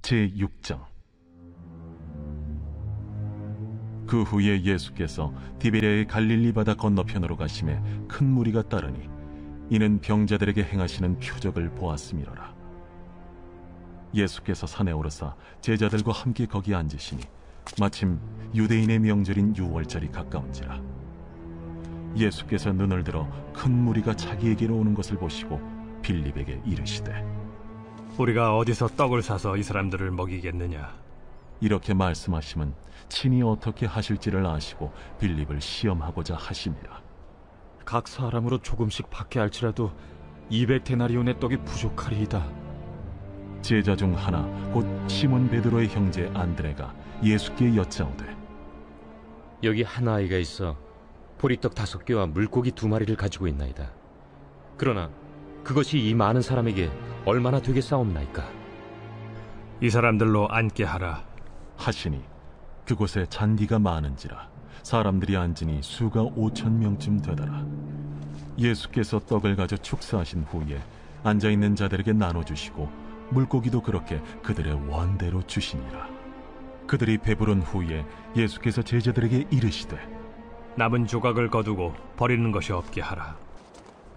제6장. 그 후에 예수께서 디베랴의 갈릴리 바다 건너편으로 가심에 큰 무리가 따르니 이는 병자들에게 행하시는 표적을 보았음이로라. 예수께서 산에 오르사 제자들과 함께 거기 앉으시니 마침 유대인의 명절인 유월절이 가까운지라. 예수께서 눈을 들어 큰 무리가 자기에게로 오는 것을 보시고 빌립에게 이르시되, 우리가 어디서 떡을 사서 이 사람들을 먹이겠느냐? 이렇게 말씀하심은 친히 어떻게 하실지를 아시고 빌립을 시험하고자 하심이라. 각 사람으로 조금씩 받게 할지라도 200데나리온의 떡이 부족하리이다. 제자 중 하나 곧 시몬 베드로의 형제 안드레가 예수께 여짜오되, 여기 한 아이가 있어 보리떡 5개와 물고기 2마리를 가지고 있나이다. 그러나 그것이 이 많은 사람에게 얼마나 되겠사옵나이까? 이 사람들로 앉게 하라 하시니 그곳에 잔디가 많은지라 사람들이 앉으니 수가 5,000명쯤 되더라. 예수께서 떡을 가져 축사하신 후에 앉아있는 자들에게 나눠주시고 물고기도 그렇게 그들의 원대로 주시니라. 그들이 배부른 후에 예수께서 제자들에게 이르시되, 남은 조각을 거두고 버리는 것이 없게 하라.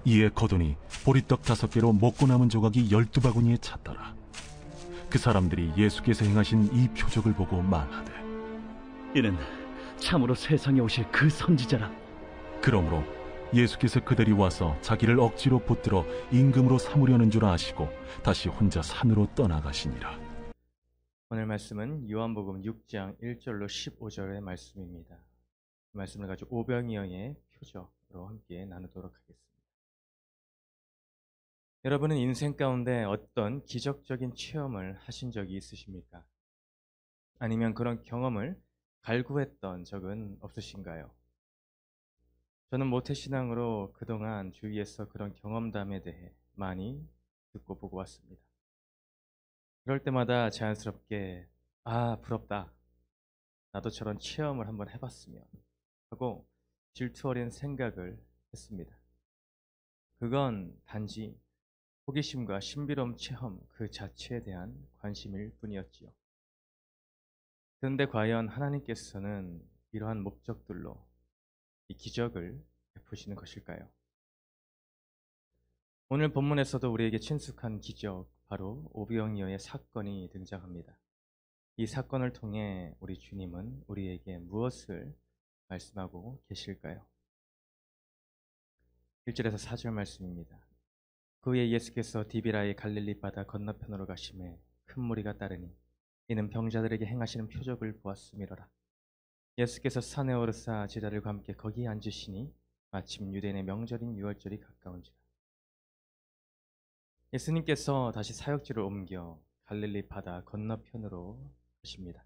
이에 거두니 보리떡 5개로 먹고 남은 조각이 12바구니에 찼더라. 그 사람들이 예수께서 행하신 이 표적을 보고 말하되, 이는 참으로 세상에 오실 그 선지자라. 그러므로 예수께서 그들이 와서 자기를 억지로 붙들어 임금으로 삼으려는 줄 아시고 다시 혼자 산으로 떠나가시니라. 오늘 말씀은 요한복음 6장 1절로 15절의 말씀입니다. 이 말씀을 가지고 오병이어의 표적으로 함께 나누도록 하겠습니다. 여러분은 인생 가운데 어떤 기적적인 체험을 하신 적이 있으십니까? 아니면 그런 경험을 갈구했던 적은 없으신가요? 저는 모태신앙으로 그동안 주위에서 그런 경험담에 대해 많이 듣고 보고 왔습니다. 그럴 때마다 자연스럽게 부럽다, 나도 저런 체험을 한번 해봤으면 하고 질투 어린 생각을 했습니다. 그건 단지 호기심과 신비로움 체험 그 자체에 대한 관심일 뿐이었지요. 그런데 과연 하나님께서는 이러한 목적들로 이 기적을 베푸시는 것일까요? 오늘 본문에서도 우리에게 친숙한 기적, 바로 오병이어의 사건이 등장합니다. 이 사건을 통해 우리 주님은 우리에게 무엇을 말씀하고 계실까요? 1절에서 4절 말씀입니다. 그 후에 예수께서 디비라의 갈릴리 바다 건너편으로 가심에 큰 무리가 따르니 이는 병자들에게 행하시는 표적을 보았음이로라. 예수께서 산에 오르사 제자들과 함께 거기 앉으시니 마침 유대인의 명절인 유월절이 가까운지라. 예수님께서 다시 사역지를 옮겨 갈릴리 바다 건너편으로 가십니다.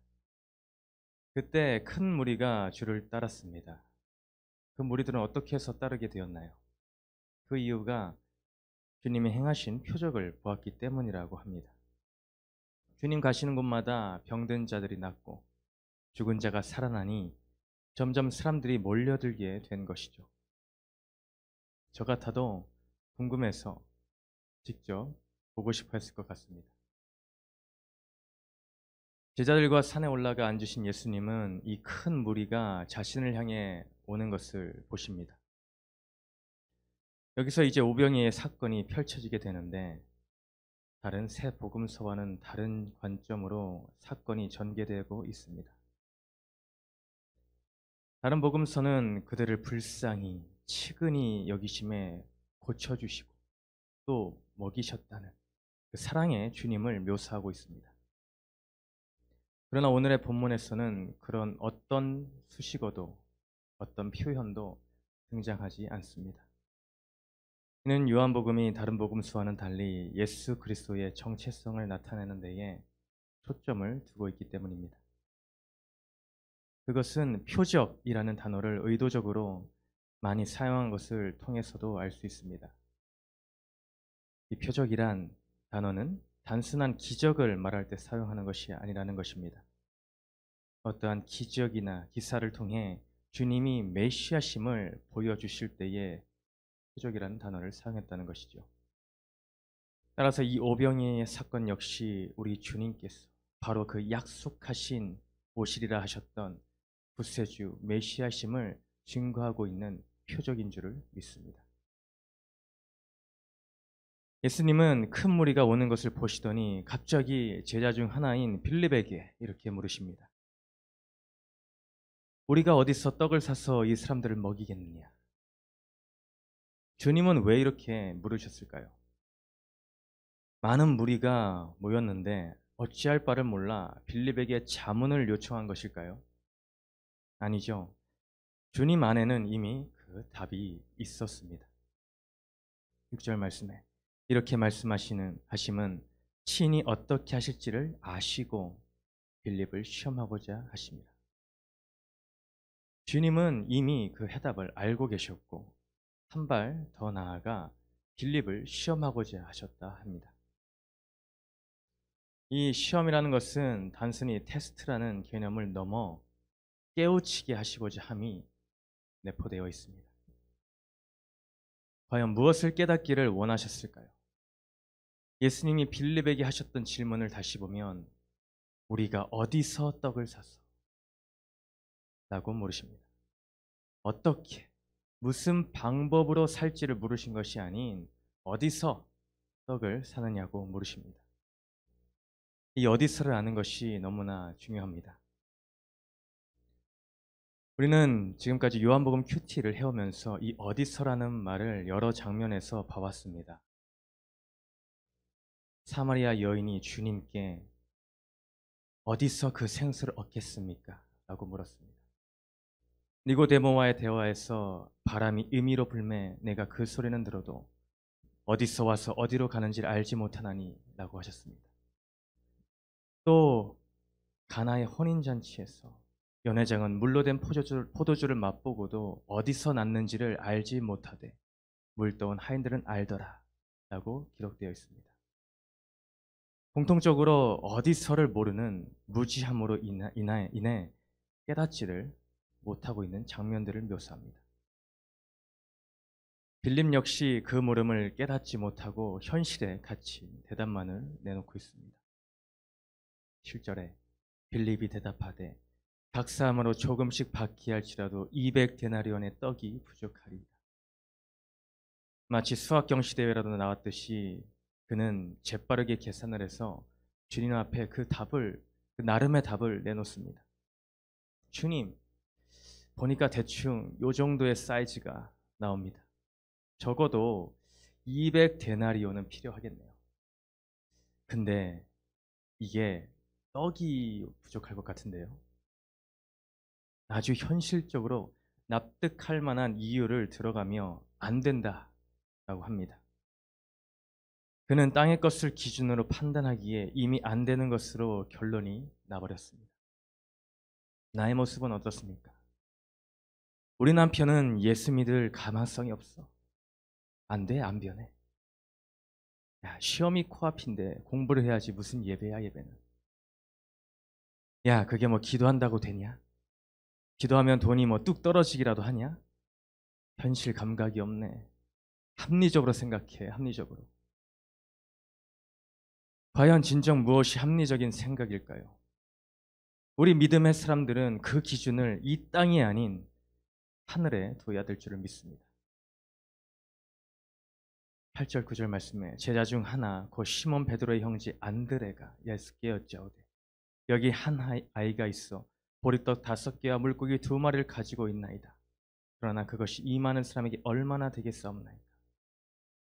그때 큰 무리가 주를 따랐습니다. 그 무리들은 어떻게 해서 따르게 되었나요? 그 이유가 주님이 행하신 표적을 보았기 때문이라고 합니다. 주님 가시는 곳마다 병든 자들이 낫고 죽은 자가 살아나니 점점 사람들이 몰려들게 된 것이죠. 저 같아도 궁금해서 직접 보고 싶어 했을 것 같습니다. 제자들과 산에 올라가 앉으신 예수님은 이 큰 무리가 자신을 향해 오는 것을 보십니다. 여기서 이제 오병이어의 사건이 펼쳐지게 되는데 다른 새 복음서와는 다른 관점으로 사건이 전개되고 있습니다. 다른 복음서는 그들을 불쌍히 치근히 여기심에 고쳐주시고 또 먹이셨다는 그 사랑의 주님을 묘사하고 있습니다. 그러나 오늘의 본문에서는 그런 어떤 수식어도 어떤 표현도 등장하지 않습니다. 이는 요한복음이 다른 복음서와는 달리 예수 그리스도의 정체성을 나타내는 데에 초점을 두고 있기 때문입니다. 그것은 표적이라는 단어를 의도적으로 많이 사용한 것을 통해서도 알 수 있습니다. 이 표적이란 단어는 단순한 기적을 말할 때 사용하는 것이 아니라는 것입니다. 어떠한 기적이나 기사를 통해 주님이 메시아심을 보여주실 때에 표적이라는 단어를 사용했다는 것이죠. 따라서 이 오병이어의 사건 역시 우리 주님께서 바로 그 약속하신 오시리라 하셨던 구세주 메시아심을 증거하고 있는 표적인 줄을 믿습니다. 예수님은 큰 무리가 오는 것을 보시더니 갑자기 제자 중 하나인 빌립에게 이렇게 물으십니다. 우리가 어디서 떡을 사서 이 사람들을 먹이겠느냐? 주님은 왜 이렇게 물으셨을까요? 많은 무리가 모였는데 어찌할 바를 몰라 빌립에게 자문을 요청한 것일까요? 아니죠. 주님 안에는 이미 그 답이 있었습니다. 6절 말씀에 이렇게 하심은 친히 어떻게 하실지를 아시고 빌립을 시험하고자 하십니다. 주님은 이미 그 해답을 알고 계셨고 한 발 더 나아가 빌립을 시험하고자 하셨다 합니다. 이 시험이라는 것은 단순히 테스트라는 개념을 넘어 깨우치게 하시고자 함이 내포되어 있습니다. 과연 무엇을 깨닫기를 원하셨을까요? 예수님이 빌립에게 하셨던 질문을 다시 보면 우리가 어디서 떡을 사서? 라고 물으십니다. 어떻게, 무슨 방법으로 살지를 물으신 것이 아닌 어디서 떡을 사느냐고 물으십니다. 이 어디서를 아는 것이 너무나 중요합니다. 우리는 지금까지 요한복음 큐티를 해오면서 이 어디서라는 말을 여러 장면에서 봐왔습니다. 사마리아 여인이 주님께 어디서 그 생수를 얻겠습니까? 라고 물었습니다. 니고데모와의 대화에서 바람이 임의로 불매 내가 그 소리는 들어도 어디서 와서 어디로 가는지를 알지 못하나니 라고 하셨습니다. 또 가나의 혼인잔치에서 연회장은 물로 된 포도주를 맛보고도 어디서 났는지를 알지 못하되 물떠온 하인들은 알더라 라고 기록되어 있습니다. 공통적으로 어디서를 모르는 무지함으로 인해 깨닫지를 못하고 있는 장면들을 묘사합니다. 빌립 역시 그 물음을 깨닫지 못하고 현실에 갇힌 대답만을 내놓고 있습니다. 7절에 빌립이 대답하되 각 사람으로 조금씩 받기 할지라도 200데나리온의 떡이 부족하리이다. 마치 수학 경시 대회라도 나왔듯이 그는 재빠르게 계산을 해서 주님 앞에 그 나름의 답을 내놓습니다. 주님, 보니까 대충 요 정도의 사이즈가 나옵니다. 적어도 200데나리온은 필요하겠네요. 근데 이게 떡이 부족할 것 같은데요. 아주 현실적으로 납득할 만한 이유를 들어가며 안 된다라고 합니다. 그는 땅의 것을 기준으로 판단하기에 이미 안 되는 것으로 결론이 나버렸습니다. 나의 모습은 어떻습니까? 우리 남편은 예수 믿을 가망성이 없어. 안 돼, 안 변해. 야, 시험이 코앞인데 공부를 해야지 무슨 예배야, 예배는. 야, 그게 뭐 기도한다고 되냐? 기도하면 돈이 뭐 뚝 떨어지기라도 하냐? 현실 감각이 없네. 합리적으로 생각해, 합리적으로. 과연 진정 무엇이 합리적인 생각일까요? 우리 믿음의 사람들은 그 기준을 이 땅이 아닌 하늘에 둬야 될 줄을 믿습니다. 8절 9절 말씀에 제자 중 하나 곧 시몬 베드로의 형제 안드레가 예수께 여짜오되 여기 한 아이가 있어 보리떡 5개와 물고기 2마리를 가지고 있나이다. 그러나 그것이 이 많은 사람에게 얼마나 되겠사옵나이까.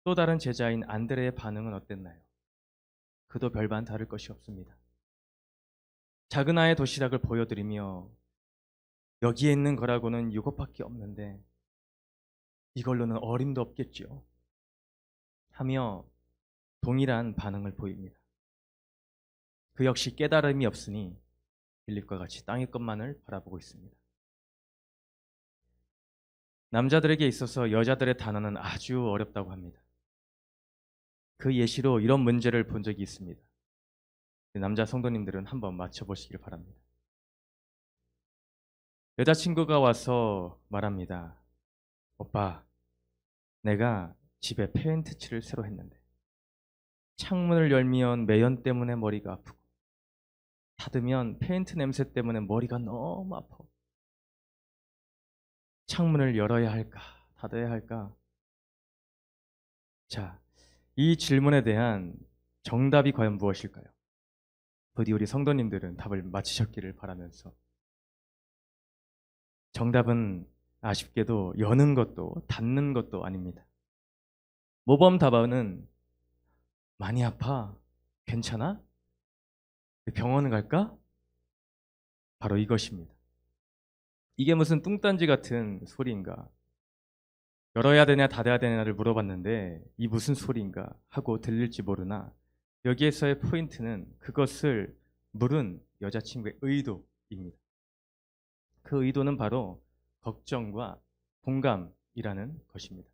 또 다른 제자인 안드레의 반응은 어땠나요? 그도 별반 다를 것이 없습니다. 작은 아이의 도시락을 보여드리며 여기에 있는 거라고는 이것밖에 없는데 이걸로는 어림도 없겠죠 하며 동일한 반응을 보입니다. 그 역시 깨달음이 없으니 빌립과 같이 땅의 것만을 바라보고 있습니다. 남자들에게 있어서 여자들의 단어는 아주 어렵다고 합니다. 그 예시로 이런 문제를 본 적이 있습니다. 남자 성도님들은 한번 맞춰보시길 바랍니다. 여자친구가 와서 말합니다. 오빠, 내가 집에 페인트 칠을 새로 했는데 창문을 열면 매연 때문에 머리가 아프고 닫으면 페인트 냄새 때문에 머리가 너무 아파. 창문을 열어야 할까, 닫아야 할까? 자, 이 질문에 대한 정답이 과연 무엇일까요? 부디 우리 성도님들은 답을 맞히셨기를 바라면서, 정답은 아쉽게도 여는 것도 닫는 것도 아닙니다. 모범 답안은 많이 아파? 괜찮아? 병원 갈까? 바로 이것입니다. 이게 무슨 뚱딴지 같은 소리인가? 열어야 되냐 닫아야 되냐를 물어봤는데 이 무슨 소리인가 하고 들릴지 모르나, 여기에서의 포인트는 그것을 물은 여자친구의 의도입니다. 그 의도는 바로 걱정과 공감이라는 것입니다.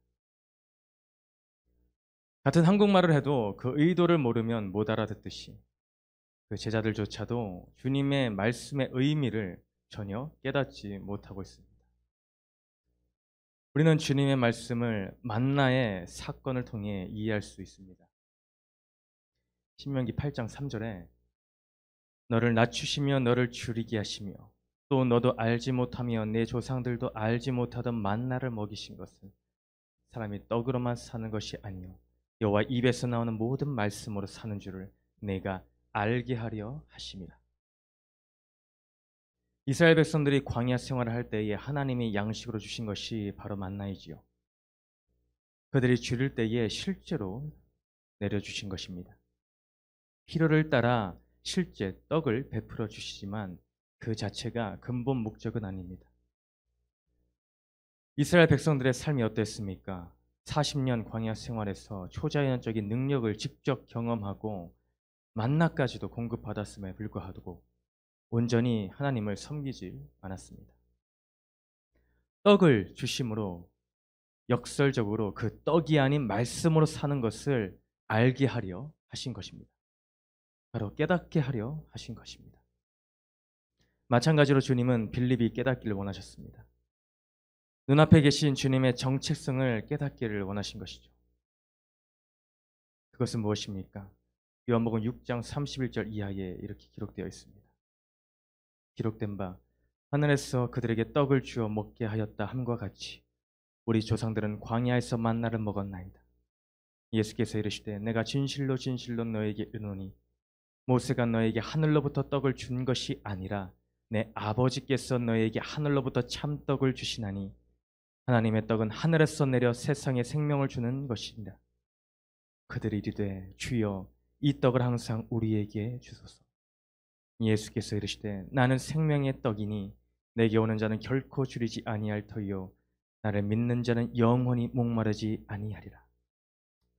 같은 한국말을 해도 그 의도를 모르면 못 알아듣듯이 그 제자들조차도 주님의 말씀의 의미를 전혀 깨닫지 못하고 있습니다. 우리는 주님의 말씀을 만나의 사건을 통해 이해할 수 있습니다. 신명기 8장 3절에 너를 낮추시며 너를 줄이게 하시며 또 너도 알지 못하며 내 조상들도 알지 못하던 만나를 먹이신 것은 사람이 떡으로만 사는 것이 아니요 여호와 입에서 나오는 모든 말씀으로 사는 줄을 내가 알게 하려 하심이라. 이스라엘 백성들이 광야 생활을 할 때에 하나님이 양식으로 주신 것이 바로 만나이지요. 그들이 줄일 때에 실제로 내려주신 것입니다. 필요를 따라 실제 떡을 베풀어 주시지만 그 자체가 근본 목적은 아닙니다. 이스라엘 백성들의 삶이 어땠습니까? 40년 광야 생활에서 초자연적인 능력을 직접 경험하고 만나까지도 공급받았음에 불구하고 온전히 하나님을 섬기지 않았습니다. 떡을 주심으로 역설적으로 그 떡이 아닌 말씀으로 사는 것을 알게 하려 하신 것입니다. 바로 깨닫게 하려 하신 것입니다. 마찬가지로 주님은 빌립이 깨닫기를 원하셨습니다. 눈앞에 계신 주님의 정체성을 깨닫기를 원하신 것이죠. 그것은 무엇입니까? 요한복음 6장 31절 이하에 이렇게 기록되어 있습니다. 기록된 바 하늘에서 그들에게 떡을 주어 먹게 하였다 함과 같이 우리 조상들은 광야에서 만나를 먹었나이다. 예수께서 이르시되 내가 진실로 진실로 너에게 이르노니 모세가 너에게 하늘로부터 떡을 준 것이 아니라 내 아버지께서 너에게 하늘로부터 참떡을 주시나니 하나님의 떡은 하늘에서 내려 세상에 생명을 주는 것이니라. 그들이 이르되 주여 이 떡을 항상 우리에게 주소서. 예수께서 이르시되 나는 생명의 떡이니 내게 오는 자는 결코 줄이지 아니할 터이요 나를 믿는 자는 영원히 목마르지 아니하리라.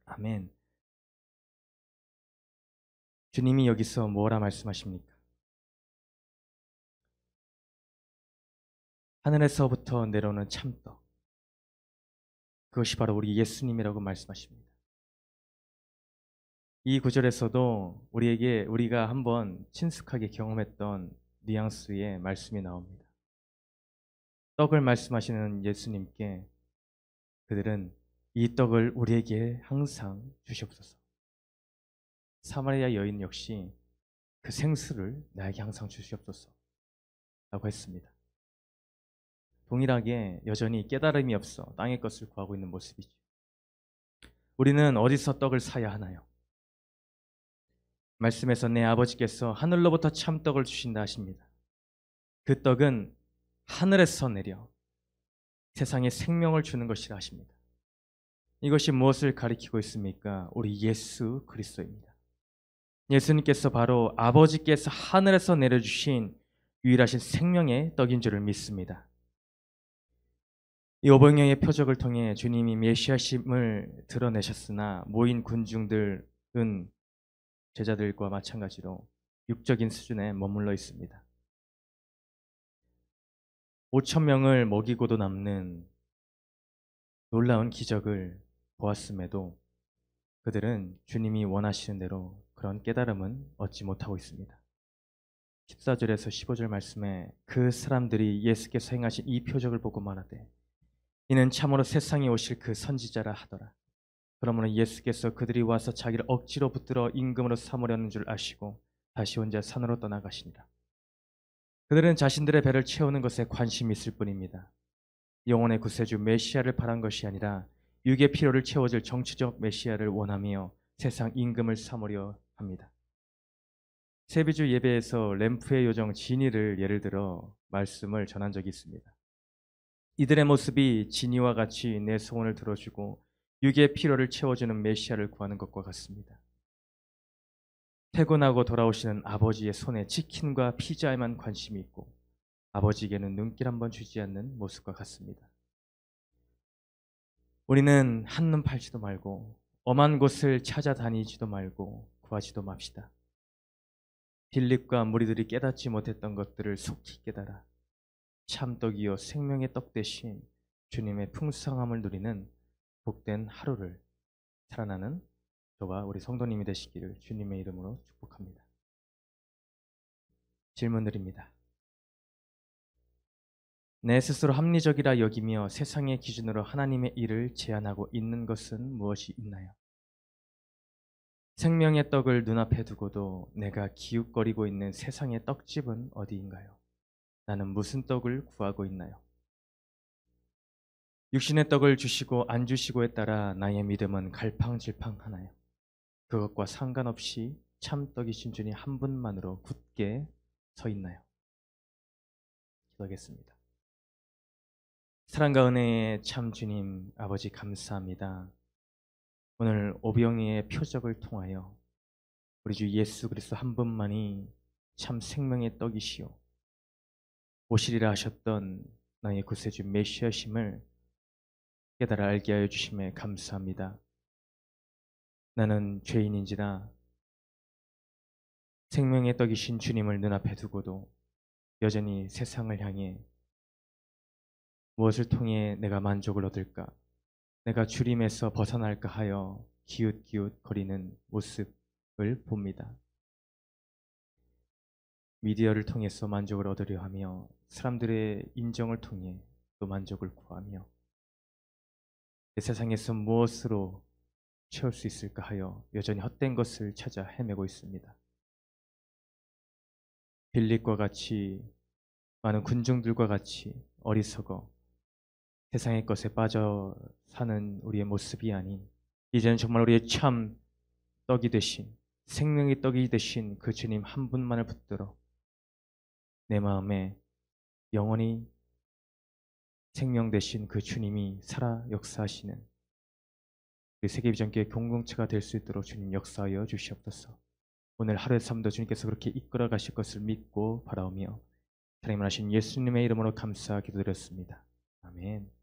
아멘. 주님이 여기서 뭐라 말씀하십니까? 하늘에서부터 내려오는 참떡, 그것이 바로 우리 예수님이라고 말씀하십니다. 이 구절에서도 우리가 한번 친숙하게 경험했던 뉘앙스의 말씀이 나옵니다. 떡을 말씀하시는 예수님께 그들은 이 떡을 우리에게 항상 주시옵소서. 사마리아 여인 역시 그 생수를 나에게 항상 주시옵소서 라고 했습니다. 동일하게 여전히 깨달음이 없어 땅의 것을 구하고 있는 모습이죠. 우리는 어디서 떡을 사야 하나요? 말씀에서 내 아버지께서 하늘로부터 참떡을 주신다 하십니다. 그 떡은 하늘에서 내려 세상에 생명을 주는 것이라 하십니다. 이것이 무엇을 가리키고 있습니까? 우리 예수 그리스도입니다. 예수님께서 바로 아버지께서 하늘에서 내려주신 유일하신 생명의 떡인 줄을 믿습니다. 이 오병이어의 표적을 통해 주님이 메시아심을 드러내셨으나 모인 군중들은 제자들과 마찬가지로 육적인 수준에 머물러 있습니다. 5,000명을 먹이고도 남는 놀라운 기적을 보았음에도 그들은 주님이 원하시는 대로 그런 깨달음은 얻지 못하고 있습니다. 14절에서 15절 말씀에 그 사람들이 예수께서 행하신 이 표적을 보고 말하되 이는 참으로 세상에 오실 그 선지자라 하더라. 그러므로 예수께서 그들이 와서 자기를 억지로 붙들어 임금으로 삼으려는 줄 아시고 다시 혼자 산으로 떠나가시니라. 그들은 자신들의 배를 채우는 것에 관심이 있을 뿐입니다. 영혼의 구세주 메시아를 바란 것이 아니라 육의 필요를 채워줄 정치적 메시아를 원하며 세상 임금을 삼으려 합니다. 세비주 예배에서 램프의 요정 지니를 예를 들어 말씀을 전한 적이 있습니다. 이들의 모습이 지니와 같이 내 소원을 들어주고 육의 필요를 채워주는 메시아를 구하는 것과 같습니다. 퇴근하고 돌아오시는 아버지의 손에 치킨과 피자에만 관심이 있고 아버지에게는 눈길 한번 주지 않는 모습과 같습니다. 우리는 한눈 팔지도 말고 엄한 곳을 찾아다니지도 말고 구하지도 맙시다. 빌립과 무리들이 깨닫지 못했던 것들을 속히 깨달아 참떡이요 생명의 떡 대신 주님의 풍성함을 누리는 복된 하루를 살아나는 저와 우리 성도님이 되시기를 주님의 이름으로 축복합니다. 질문 드립니다. 내 스스로 합리적이라 여기며 세상의 기준으로 하나님의 일을 제한하고 있는 것은 무엇이 있나요? 생명의 떡을 눈앞에 두고도 내가 기웃거리고 있는 세상의 떡집은 어디인가요? 나는 무슨 떡을 구하고 있나요? 육신의 떡을 주시고 안 주시고에 따라 나의 믿음은 갈팡질팡하나요? 그것과 상관없이 참떡이신 주님 한 분만으로 굳게 서 있나요? 기도하겠습니다. 사랑과 은혜의 참 주님 아버지 감사합니다. 오늘 오병이의 표적을 통하여 우리 주 예수 그리스도 한 분만이 참 생명의 떡이시오 오시리라 하셨던 나의 구세주 메시아심을 깨달아 알게 하여 주심에 감사합니다. 나는 죄인인지라 생명의 떡이신 주님을 눈앞에 두고도 여전히 세상을 향해 무엇을 통해 내가 만족을 얻을까, 내가 주림에서 벗어날까 하여 기웃기웃거리는 모습을 봅니다. 미디어를 통해서 만족을 얻으려 하며 사람들의 인정을 통해 또 만족을 구하며 이 세상에서 무엇으로 채울 수 있을까 하여 여전히 헛된 것을 찾아 헤매고 있습니다. 빌립과 같이 많은 군중들과 같이 어리석어 세상의 것에 빠져 사는 우리의 모습이 아닌 이제는 정말 우리의 참 떡이 되신 생명의 떡이 되신 그 주님 한 분만을 붙들어 내 마음에 영원히 생명 되신 그 주님이 살아 역사하시는 우리 세계비전교회 공동체가 될 수 있도록 주님 역사하여 주시옵소서. 오늘 하루의 삶도 주님께서 그렇게 이끌어 가실 것을 믿고 바라오며 하나님 하신 예수님의 이름으로 감사 기도드렸습니다. 아멘.